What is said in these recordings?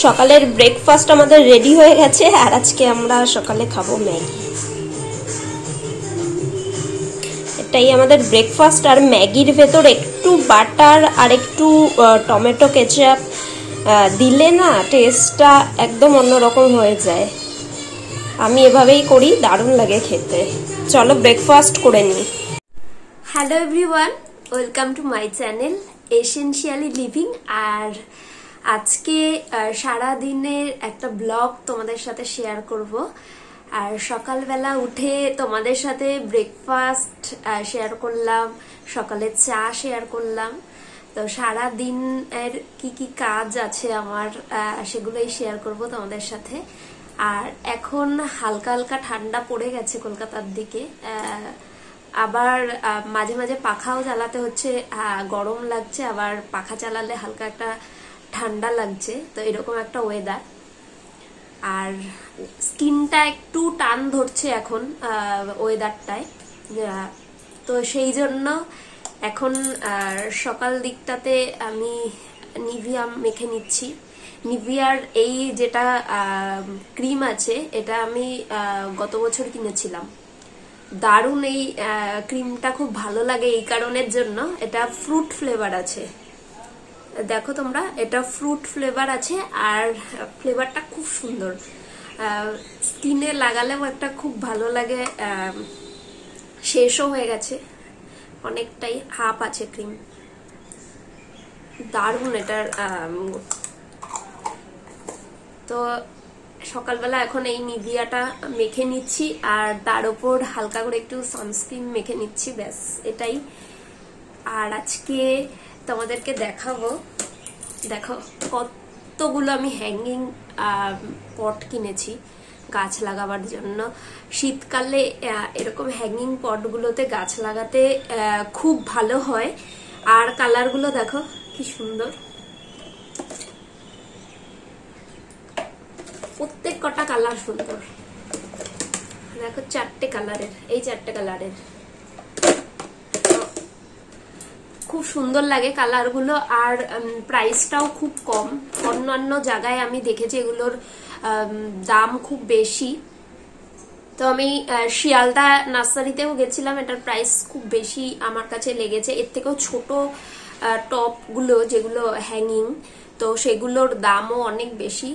সকালের ব্রেকফাস্ট আমাদের রেডি হয়ে গেছে আর আজকে আমরা সকালে খাবো ম্যাগি। এটাই আমাদের ব্রেকফাস্ট। আর ম্যাগির ভেতর একটু বাটার আর একটু টমেটো কেচাপ দিলে না টেস্টটা একদম অন্যরকম হয়ে যায়। আমি এভাবেই করি, দারুণ লাগে খেতে। চলো ব্রেকফাস্ট করে নিই। Hello everyone, welcome to my channel essentially living. আর আজকে সারা দিনের একটা ব্লগ তোমাদের সাথে শেয়ার করব। আর সকালবেলা উঠে তোমাদের সাথে ব্রেকফাস্ট শেয়ার করলাম, সকালে চা শেয়ার করলাম। তো সারা দিনের কি কি কাজ আছে আমার সেগুলোই শেয়ার করব তোমাদের সাথে। আর এখন হালকা হালকা ঠান্ডা পড়ে গেছে কলকাতার দিকে। আবার মাঝে মাঝে পাখাও চালাতে হচ্ছে, গরম লাগছে, আবার পাখা চালালে হালকা একটা ঠান্ডা লাগছে। তো এরকম একটা ওয়েদার। আর স্কিনটা একটু টান ধরছে এখন ওয়েদারটায়। তো সেই জন্য এখন সকাল দিকটাতে আমি নিভিয়া মেখে নিচ্ছি। নিভিয়ার এই যেটা ক্রিম আছে, এটা আমি গত বছর কিনেছিলাম। দারুণ এই ক্রিমটা, খুব ভালো লাগে এই কারণের জন্য, এটা ফ্রুট ফ্লেভার আছে। দেখো তোমরা, এটা ফ্রুট ফ্লেভার আছে আর ফ্লেভারটা খুব সুন্দর। স্কিনে লাগালেও একটা খুব ভালো লাগে। শেষও হয়ে গেছে, অনেকটাই হাফ আছে ক্রিম। দারুণ এটার। তো সকালবেলা এখন এই নিভিয়াটা মেখে নিচ্ছি আর তার উপর হালকা করে একটু সানস্ক্রিন মেখে নিচ্ছি, ব্যাস এটাই। আর আজকে তোমাদেরকে দেখাবো, দেখো কতগুলো আমি হ্যাঙ্গিং পট কিনেছি গাছ লাগাবার জন্য। শীতকালে এরকম হ্যাঙ্গিং পটগুলোতে গাছ লাগাতে খুব ভালো হয়। আর কালারগুলো দেখো কি সুন্দর, প্রত্যেক কটা কালার সুন্দর। দেখো চারটে কালারের, এই চারটে কালারের খুব সুন্দর লাগে কালারগুলো। আর প্রাইসটাও খুব কম। অন্যান্য জায়গায় আমি দেখেছি এগুলোর দাম খুব বেশি। তো আমি শিয়ালদা নার্সারিতেও গেছিলাম, এটার প্রাইস খুব বেশি আমার কাছে লেগেছে। এর থেকেও ছোট টপগুলো যেগুলো হ্যাঙ্গিং, তো সেগুলোর দামও অনেক বেশি।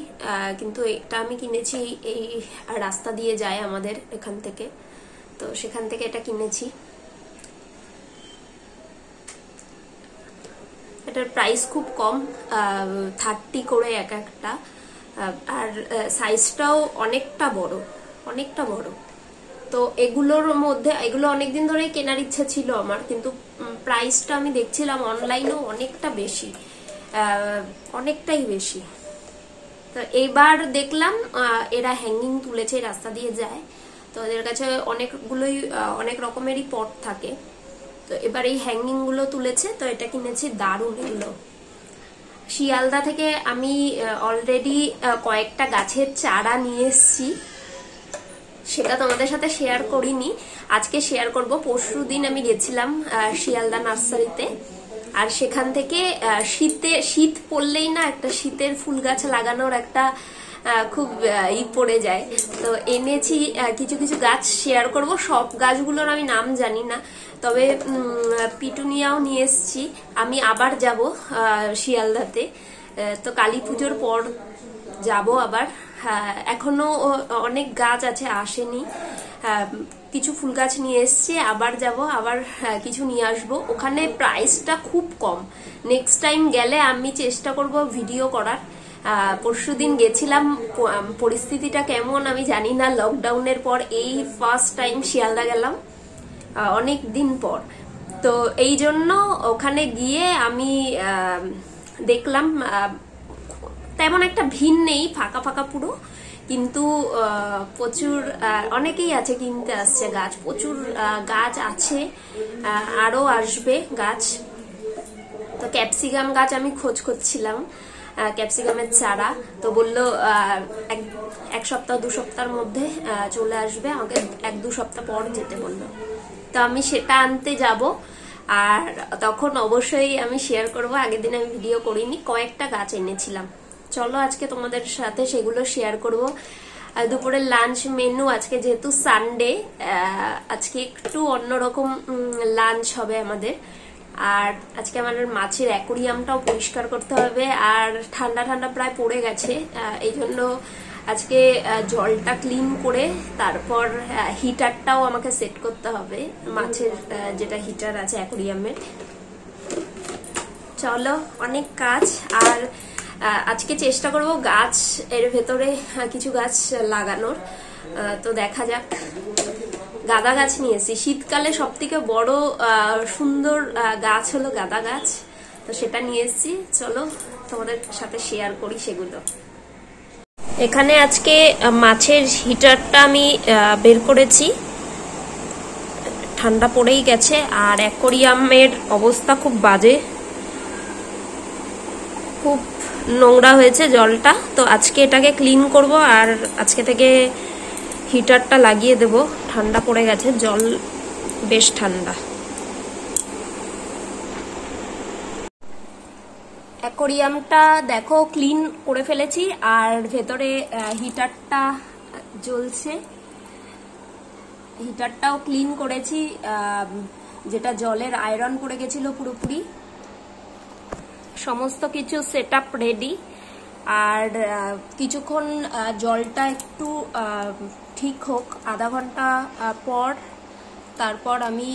কিন্তু এটা আমি কিনেছি, এই রাস্তা দিয়ে যায় আমাদের এখান থেকে, তো সেখান থেকে এটা কিনেছি। এটার প্রাইস খুব কম, 30 করে এক একটা। আর সাইজটাও অনেকটা বড়, অনেকটা বড়। তো এগুলোর মধ্যে, এগুলো অনেকদিন ধরে কেনার ইচ্ছা ছিল আমার, কিন্তু প্রাইসটা আমি দেখছিলাম অনলাইনেও অনেকটা বেশি, অনেকটাই বেশি। তো এইবার দেখলাম এরা হ্যাঙ্গিং তুলেছে, রাস্তা দিয়ে যায়, তো এদের কাছে অনেকগুলোই অনেক রকমেরই পট থাকে। তো এবার এই হ্যাঙ্গিং গুলো তুলেছে, তো এটা কিনেছি। দারুণ এগুলো। শিয়ালদা থেকে আমি অলরেডি কয়েকটা গাছের চারা নিয়ে এসেছি, সেটা তোমাদের সাথে শেয়ার করিনি, আজকে শেয়ার করব। পরশুদিন আমি গেছিলাম শিয়ালদা নার্সারিতে, আর সেখান থেকে শীত পড়লেই না একটা শীতের ফুল গাছ লাগানোর একটা খুব পড়ে যায়। তো এনেছি কিছু কিছু গাছ শেয়ার করব। সব গাছগুলোর আমি নাম জানি না, তবে পিটুনিয়াও নিয়ে এসছি। আমি আবার যাব শিয়ালদাতে, তো কালী পুজোর পর যাব আবার। এখনো অনেক গাছ আছে, আসেনি। কিছু ফুল গাছ নিয়ে এসছি, আবার যাব, আবার কিছু নিয়ে আসবো। ওখানে প্রাইসটা খুব কম। নেক্সট টাইম গেলে আমি চেষ্টা করব ভিডিও করার। পরশুদিন গেছিলাম, পরিস্থিতিটা কেমন আমি জানি না। লকডাউনের পর এই ফার্স্ট টাইম শিয়ালদা গেলাম, অনেক দিন পর। তো এই জন্য ওখানে গিয়ে আমি দেখলাম তেমন একটা ভিড় নেই, ফাঁকা ফাঁকা পুরো। কিন্তু প্রচুর অনেকেই আছে, কিনতে আসছে গাছ, প্রচুর গাছ আছে, আরো আসবে গাছ। তো ক্যাপসিকাম গাছ আমি খোঁজ করছিলাম, ক্যাপসিকামের চারা। তো বললো এক সপ্তাহ 2 সপ্তাহের মধ্যে চলে আসবে, আমাকে 1-2 সপ্তাহ পর যেতে বললো। তো আমি সেটা আনতে যাব, আর তখন অবশ্যই আমি শেয়ার করব। আগের দিন আমি ভিডিও করিনি, কয়েকটা গাছ এনেছিলাম, চলো আজকে তোমাদের সাথে সেগুলো শেয়ার করব। দুপুরের লাঞ্চ মেনু আজকে যেহেতু সানডে, আজকে একটু অন্যরকম লাঞ্চ হবে আমাদের। আর আজকে আমাদের মাছের অ্যাকোরিয়ামটাও পরিষ্কার করতে হবে, আর ঠান্ডা ঠান্ডা প্রায় পড়ে গেছে, এই জন্য আজকে জলটা ক্লিন করে তারপর হিটারটাও আমাকে সেট করতে হবে, মাছের যেটা হিটার আছে অ্যাকোরিয়ামের। চলো অনেক কাজ। আর আজকে চেষ্টা করব গাছ এর ভেতরে কিছু গাছ লাগানোর, তো দেখা যাক। গাঁদা গাছ নিয়েছি, শীতকালে সব থেকে বড় সুন্দর গাছ হলো গাঁদা গাছ, তো সেটা নিয়ে এসেছি। চলো তোমাদের সাথে শেয়ার করি সেগুলো। এখানে আজকে মাছের হিটারটা আমি বের করেছি, ঠান্ডা পড়েই গেছে। আর অ্যাকোরিয়ামের অবস্থা খুব বাজে, খুব নোংরা হয়েছে জলটা, তো আজকে এটাকে ক্লিন করব। আর আজকে থেকে হিটারটা লাগিয়ে দেব, ঠান্ডা পড়ে গেছে, জল বেশ ঠান্ডা। অ্যাকোরিয়ামটা দেখো ক্লিন করে ফেলেছি, আর ভেতরে হিটারটা জ্বলছে, হিটারটাও ক্লিন করেছি, যেটা জলের আয়রন পড়ে গেছিল পুরোপুরি। সমস্ত কিছু সেট আপ রেডি। আর কিছুক্ষণ জলটা একটু ঠিক হোক, আধা ঘন্টা পর তারপর আমি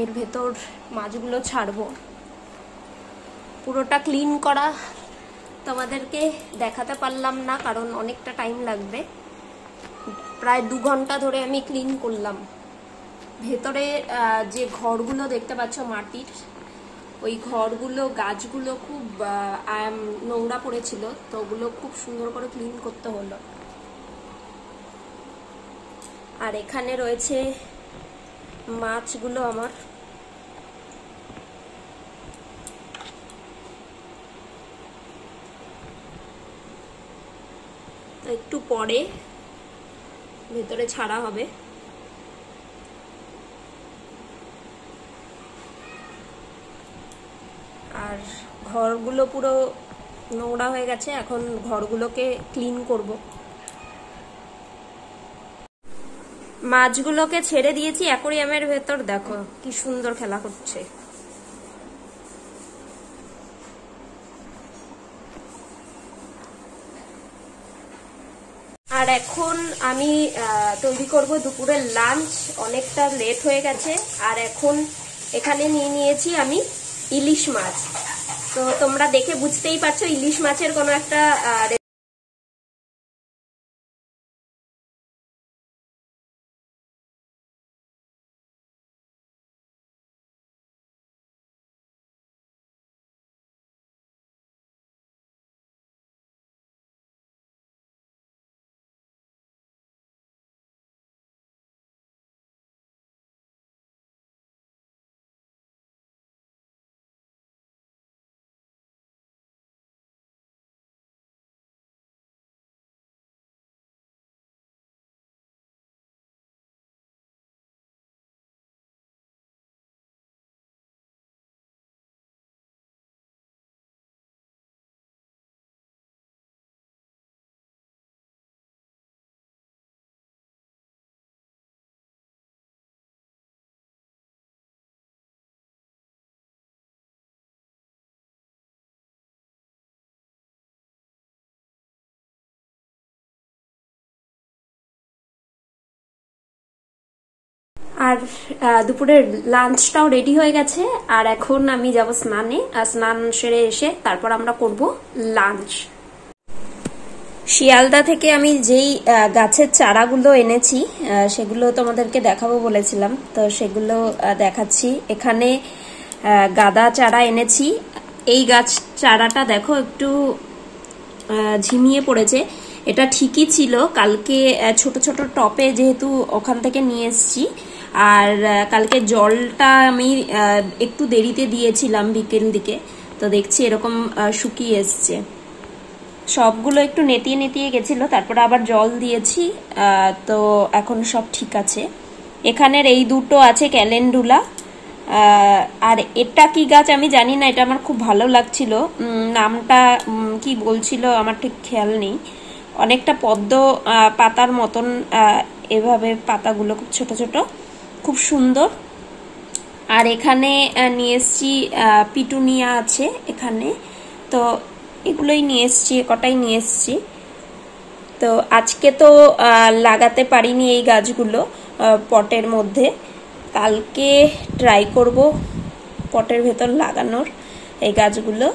এর ভেতর মাছগুলো ছাড়বো। পুরোটা ক্লিন করা তোমাদেরকে দেখাতে পারলাম না, কারণ অনেকটা টাইম লাগবে। প্রায় 2 ঘন্টা ধরে আমি ক্লিন করলাম। ভেতরে যে ঘরগুলো দেখতে পাচ্ছ মাটির, ওই ঘরগুলো গাছগুলো খুব নোংরা পড়েছিল, তো ওগুলো খুব সুন্দর করে ক্লিন করতে হলো। আর এখানে রয়েছে মাছগুলো আমার। একটু পরে ভেতরে ছাড়া হবে। আর ঘরগুলো পুরো নোংরা হয়ে গেছে, এখন ঘরগুলোকে ক্লিন করব। মাছগুলোকে ছেড়ে দিয়েছি অ্যাকোরিয়ামের ভেতর, দেখো কি সুন্দর খেলা করছে। আর এখন আমি তৈরি করব দুপুরের লাঞ্চ, অনেকটা লেট হয়ে গেছে। আর এখন এখানে নিয়ে নিয়েছি আমি ইলিশ মাছ, তো তোমরা দেখে বুঝতেই পারছো ইলিশ মাছের কোনো একটা আর দুপুরের লাঞ্চটাও রেডি হয়ে গেছে। আর এখন আমি যাব স্নানে, আর স্নান সেরে এসে তারপর আমরা করব লাঞ্চ। শিয়ালদা থেকে আমি যেই গাছের চারাগুলো এনেছি সেগুলো তোমাদেরকে দেখাবো বলেছিলাম, তো সেগুলো দেখাচ্ছি। এখানে গাঁদা চারা এনেছি। এই গাছ চারাটা দেখো একটু ঝিমিয়ে পড়েছে, এটা ঠিকই ছিল। কালকে ছোট ছোট টপে যেহেতু ওখান থেকে নিয়ে এসছি, আর কালকে জলটা আমি একটু দেরিতে দিয়েছিলাম বিকেল দিকে, তো দেখছি এরকম শুকিয়ে এসছে। সবগুলো একটু নেতিয়ে নেতিয়ে গেছিল, তারপরে আবার জল দিয়েছি, তো এখন সব ঠিক আছে। এখানের এই দুটো আছে ক্যালেন্ডুলা, আর এটা কি গাছ আমি জানি না, এটা আমার খুব ভালো লাগছিল, নামটা কি বলছিল আমার ঠিক খেয়াল নেই। অনেকটা পদ্ম পাতার মতন, এভাবে পাতাগুলো খুব ছোট ছোট, খুব সুন্দর। আর এখানে নিয়ে এসছি পিটুনিয়া আছে এখানে, তো এগুলোই নিয়ে এসছি, কটাই নিয়ে এসছি। তো আজকে তো লাগাতে পারিনি এই গাছগুলো পটের মধ্যে, কালকে ট্রাই করব পটের ভেতর লাগানোর এই গাছগুলো।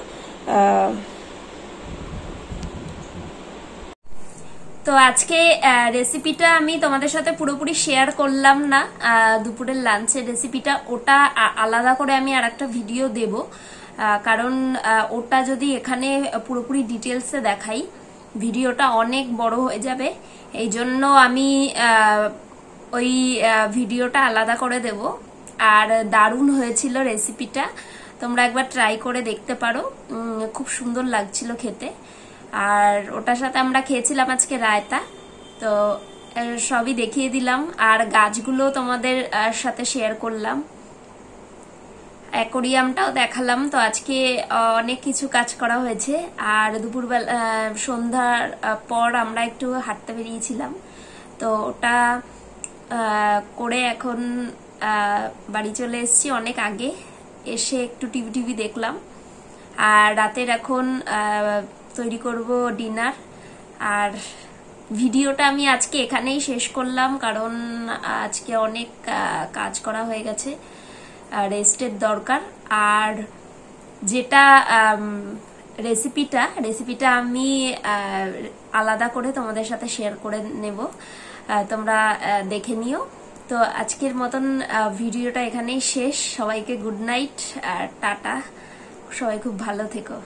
তো আজকে রেসিপিটা আমি তোমাদের সাথে পুরোপুরি শেয়ার করলাম না, দুপুরের লাঞ্চের রেসিপিটা, ওটা আলাদা করে আমি আর একটা ভিডিও দেব, কারণ ওটা যদি এখানে পুরোপুরি ডিটেলসে দেখাই ভিডিওটা অনেক বড় হয়ে যাবে, এই জন্য আমি ওই ভিডিওটা আলাদা করে দেব। আর দারুণ হয়েছিল রেসিপিটা, তোমরা একবার ট্রাই করে দেখতে পারো, খুব সুন্দর লাগছিল খেতে। আর ওটার সাথে আমরা খেয়েছিলাম আজকে রায়তা, তো সবই দেখিয়ে দিলাম, আর গাছগুলো তোমাদের সাথে শেয়ার করলাম, অ্যাকোরিয়ামটাও দেখালাম। তো আজকে অনেক কিছু কাজ করা হয়েছে। আর দুপুরবেলা সন্ধ্যার পর আমরা একটু হাঁটতে বেরিয়েছিলাম, তো ওটা করে এখন বাড়ি চলে এসেছি অনেক আগে, এসে একটু টিভি দেখলাম। আর রাতের এখন তৈরি করব ডিনার। আর ভিডিওটা আমি আজকে এখানেই শেষ করলাম, কারণ আজকে অনেক কাজ করা হয়ে গেছে, রেস্টের দরকার। আর যেটা রেসিপিটা আমি আলাদা করে তোমাদের সাথে শেয়ার করে নেব, তোমরা দেখে নিও। তো আজকের মতন ভিডিওটা এখানেই শেষ। সবাইকে গুড নাইট আর টাটা, সবাই খুব ভালো থেকো।